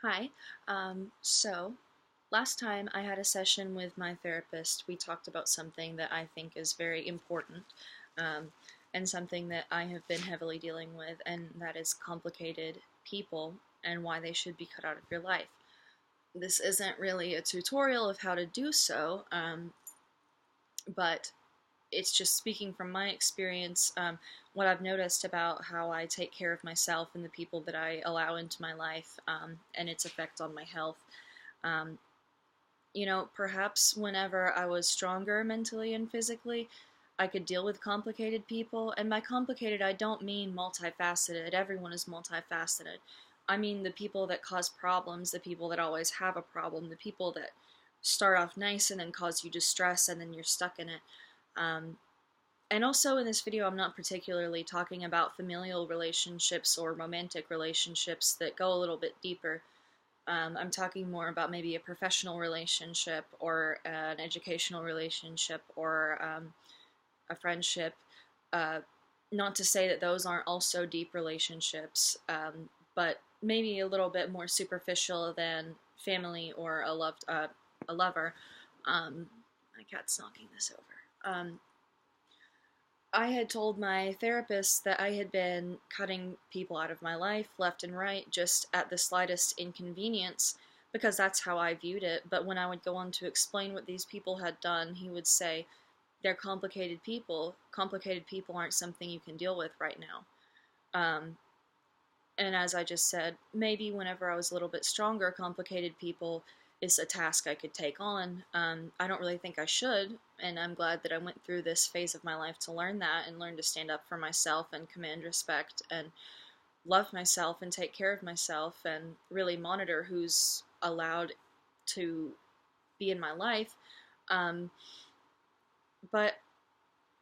Hi. So last time I had a session with my therapist, we talked about something that I think is very important, um, and something that I have been heavily dealing with, and that is complicated people and why they should be cut out of your life. This isn't really a tutorial of how to do so, but it's just speaking from my experience, what I've noticed about how I take care of myself and the people that I allow into my life, and its effect on my health. Um, Perhaps whenever I was stronger mentally and physically, I could deal with complicated people. And by complicated, I don't mean multifaceted. Everyone is multifaceted. I mean the people that cause problems, the people that always have a problem, the people that start off nice and then cause you distress and then you're stuck in it. Um, and also in this video, I'm not particularly talking about familial relationships or romantic relationships that go a little bit deeper. I'm talking more about maybe a professional relationship or an educational relationship or a friendship. Uh, Not to say that those aren't also deep relationships, but maybe a little bit more superficial than family or a lover. My cat's knocking this over. I had told my therapist that I had been cutting people out of my life left and right just at the slightest inconvenience because that's how I viewed it. But when I would go on to explain what these people had done, he would say, they're complicated people. Complicated people aren't something you can deal with right now. Um, and as I just said, maybe whenever I was a little bit stronger, complicated people is a task I could take on. I don't really think I should, and I'm glad that I went through this phase of my life to learn that and learn to stand up for myself and command respect and love myself and take care of myself and really monitor who's allowed to be in my life. Um, but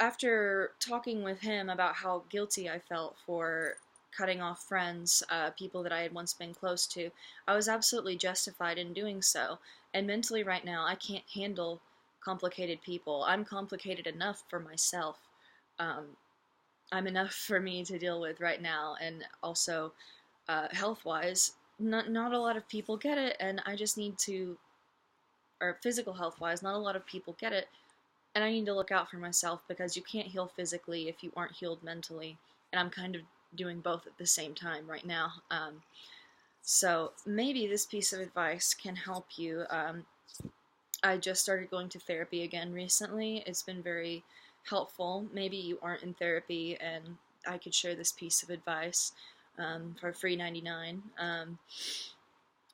after talking with him about how guilty I felt for cutting off friends, people that I had once been close to, I was absolutely justified in doing so. And mentally, right now, I can't handle complicated people. I'm complicated enough for myself. Um, I'm enough for me to deal with right now, and also health wise, not a lot of people get it, and I just need to, or physical health wise, not a lot of people get it, and I need to look out for myself because you can't heal physically if you aren't healed mentally. And I'm kind of doing both at the same time right now. So maybe this piece of advice can help you. I just started going to therapy again recently. It's been very helpful. Maybe you aren't in therapy and I could share this piece of advice for free 99.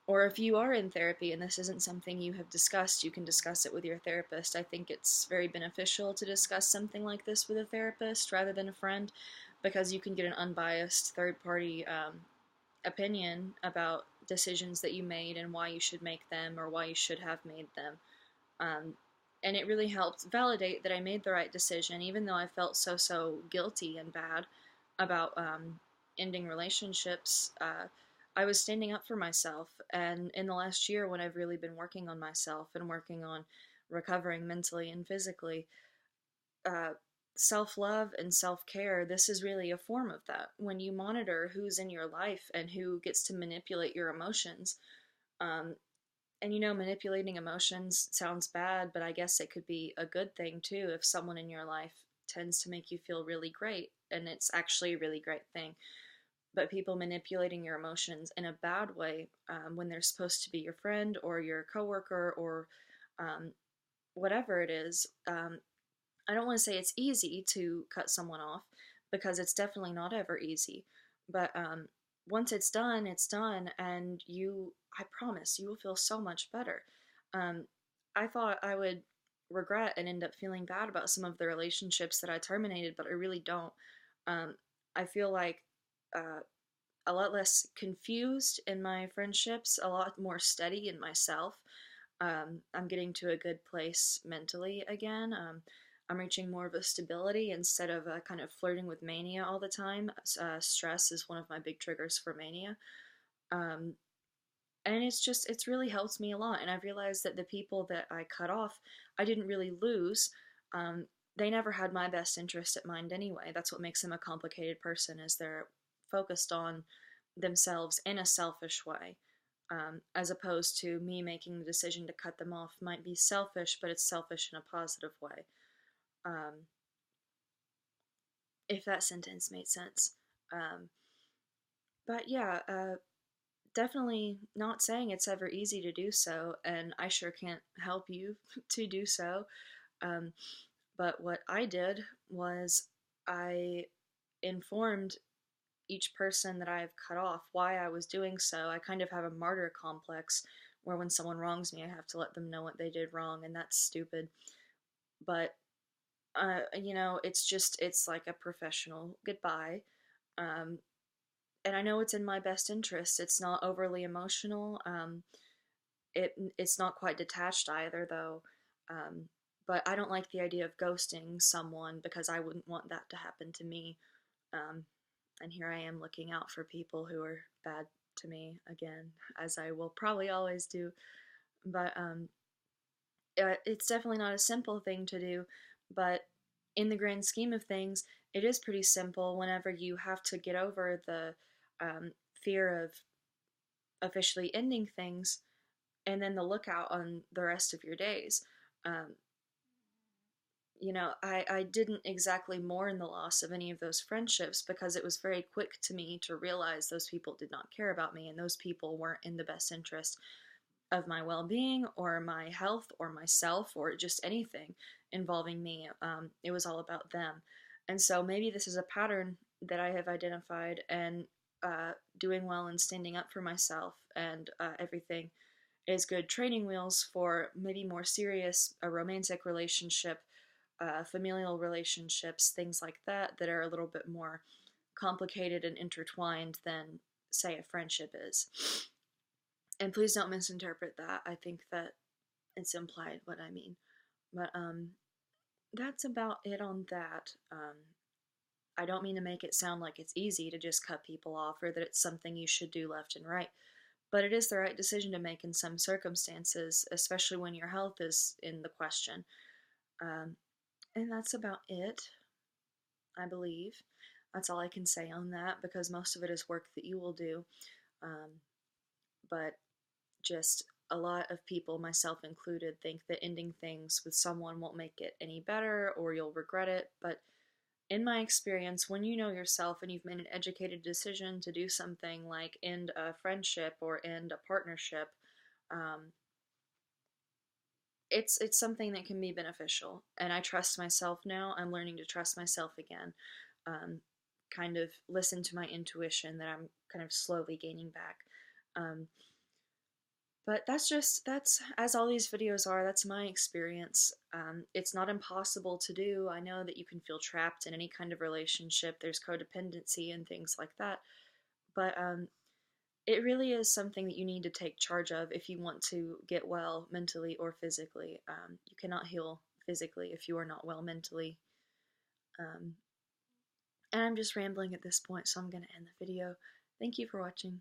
Or if you are in therapy and this isn't something you have discussed, you can discuss it with your therapist. I think it's very beneficial to discuss something like this with a therapist rather than a friend because you can get an unbiased third party opinion about decisions that you made and why you should make them or why you should have made them. Um, and it really helped validate that I made the right decision, even though I felt so guilty and bad about ending relationships. I was standing up for myself, and in the last year, when I've really been working on myself and working on recovering mentally and physically, uh, self love and self care, this is really a form of that. When you monitor who's in your life and who gets to manipulate your emotions, um, and manipulating emotions sounds bad, but I guess it could be a good thing too if someone in your life tends to make you feel really great, and it's actually a really great thing. But people manipulating your emotions in a bad way when they're supposed to be your friend or your coworker or um, whatever it is, I don't want to say it's easy to cut someone off because it's definitely not ever easy. But once it's done, and I promise, you will feel so much better. Um, I thought I would regret and end up feeling bad about some of the relationships that I terminated, but I really don't. Um, I feel like uh, a lot less confused in my friendships, a lot more steady in myself. I'm getting to a good place mentally again. I'm reaching more of a stability instead of kind of flirting with mania all the time. Stress is one of my big triggers for mania. Um, and it's really helped me a lot. And I've realized that the people that I cut off, I didn't really lose. Um, they never had my best interest at mind anyway. That's what makes them a complicated person, is they're focused on themselves in a selfish way. as opposed to me making the decision to cut them off might be selfish, but it's selfish in a positive way. Um, if that sentence made sense. Um, but yeah, definitely not saying it's ever easy to do so, and I sure can't help you to do so. Um, but what I did was I informed each person that I've cut off why I was doing so. I kind of have a martyr complex where when someone wrongs me, I have to let them know what they did wrong, and that's stupid. But it's like a professional goodbye. Um, and I know it's in my best interest. It's not overly emotional. It's not quite detached either, though. Um, but I don't like the idea of ghosting someone because I wouldn't want that to happen to me. Um, and here I am looking out for people who are bad to me again, as I will probably always do. But it's definitely not a simple thing to do, but in the grand scheme of things, it is pretty simple whenever you have to get over the fear of officially ending things and then the lookout on the rest of your days. Um, I didn't exactly mourn the loss of any of those friendships because it was very quick to me to realize those people did not care about me and those people weren't in the best interest of my well being or my health or myself or just anything involving me. It was all about them. And so maybe this is a pattern that I have identified and doing well and standing up for myself and everything is good training wheels for maybe more serious a romantic relationship, familial relationships, things like that that are a little bit more complicated and intertwined than, say, a friendship is. And please don't misinterpret that. I think that it's implied what I mean. But that's about it on that. I don't mean to make it sound like it's easy to just cut people off or that it's something you should do left and right. But it is the right decision to make in some circumstances, especially when your health is in the question. Um, and that's about it, I believe. That's all I can say on that because most of it is work that you will do. Um, but just a lot of people, myself included, think that ending things with someone won't make it any better or you'll regret it. But in my experience, when you know yourself and you've made an educated decision to do something like end a friendship or end a partnership, um, it's something that can be beneficial. And I trust myself now. I'm learning to trust myself again. Um, kind of listen to my intuition that I'm kind of slowly gaining back. Um, but that's as all these videos are, that's my experience. It's not impossible to do. I know that you can feel trapped in any kind of relationship. There's codependency and things like that. But it really is something that you need to take charge of if you want to get well mentally or physically. You cannot heal physically if you are not well mentally. Um, and I'm just rambling at this point, so I'm going to end the video. Thank you for watching.